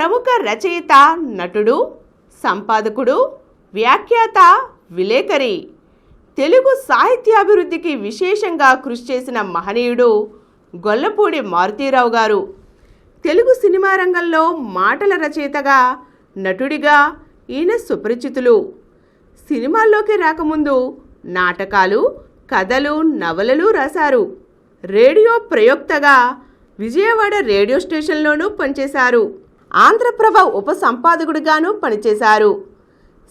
ప్రముఖ రచయిత, నటుడు, సంపాదకుడు, వ్యాఖ్యాత, విలేకరి, తెలుగు సాహిత్యాభివృద్ధికి విశేషంగా కృషి చేసిన మహనీయుడు గొల్లపూడి మారుతీరావు గారు. తెలుగు సినిమా రంగంలో మాటల రచయితగా, నటుడిగా ఈయన సుపరిచితులు. సినిమాల్లోకి రాకముందు నాటకాలు, కథలు, నవలలు రాశారు. రేడియో ప్రయోక్తగా విజయవాడ రేడియో స్టేషన్లోనూ పనిచేశారు. ఆంధ్రప్రభ ఉప సంపాదకుడిగాను పనిచేశారు.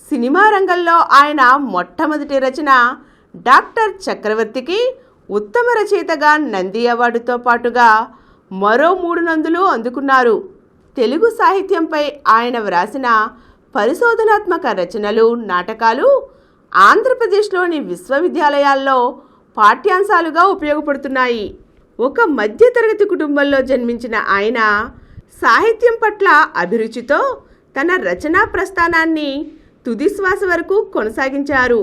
సినిమా రంగంలో ఆయన మొట్టమొదటి రచన డాక్టర్ చక్రవర్తికి ఉత్తమ రచయితగా నంది అవార్డుతో పాటుగా మరో 3 నందులు అందుకున్నారు. తెలుగు సాహిత్యంపై ఆయన వ్రాసిన పరిశోధనాత్మక రచనలు, నాటకాలు ఆంధ్రప్రదేశ్లోని విశ్వవిద్యాలయాల్లో పాఠ్యాంశాలుగా ఉపయోగపడుతున్నాయి. ఒక మధ్యతరగతి కుటుంబంలో జన్మించిన ఆయన సాహిత్యం పట్ల అభిరుచితో తన రచనా ప్రస్థానాన్ని తుది శ్వాస వరకు కొనసాగించారు.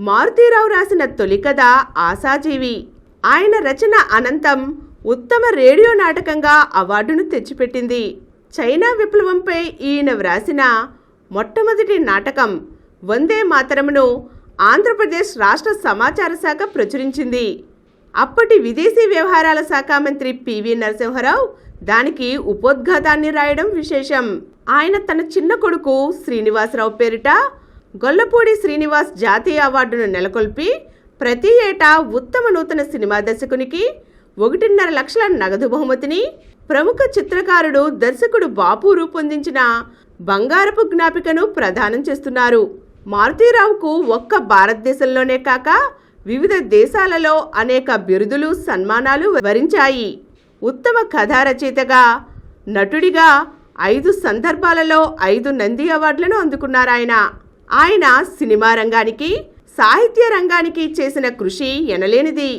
మారుతీరావు రాసిన తొలి కథ ఆశాజీవి. ఆయన రచన అనంతం ఉత్తమ రేడియో నాటకంగా అవార్డును తెచ్చిపెట్టింది. చైనా విప్లవంపై ఈయన వ్రాసిన మొట్టమొదటి నాటకం వందే మాతరమును ఆంధ్రప్రదేశ్ రాష్ట్ర సమాచార శాఖ ప్రచురించింది. అప్పటి విదేశీ వ్యవహారాల శాఖ మంత్రి పివి నరసింహారావు దానికి ఉపోద్ఘాతాన్ని రాయడం విశేషం. ఆయన తన చిన్న కొడుకు శ్రీనివాసరావు పేరిట గొల్లపూడి శ్రీనివాస్ జాతీయ అవార్డును నెలకొల్పి ప్రతి ఏటా ఉత్తమ నూతన సినిమా దర్శకునికి 1.5 లక్షల నగదు బహుమతిని, ప్రముఖ చిత్రకారుడు, దర్శకుడు బాపు రూపొందించిన బంగారపు జ్ఞాపికను ప్రదానం చేస్తున్నారు. మారుతీరావుకు ఒక్క భారతదేశంలోనే కాక వివిధ దేశాలలో అనేక బిరుదులు, సన్మానాలు వరించాయి. ఉత్తమ కథా రచయితగా, నటుడిగా 5 సందర్భాలలో 5 నంది అవార్డులను అందుకున్నారాయన. ఆయన సినిమా రంగానికి, సాహిత్య రంగానికి చేసిన కృషి ఎనలేనిది.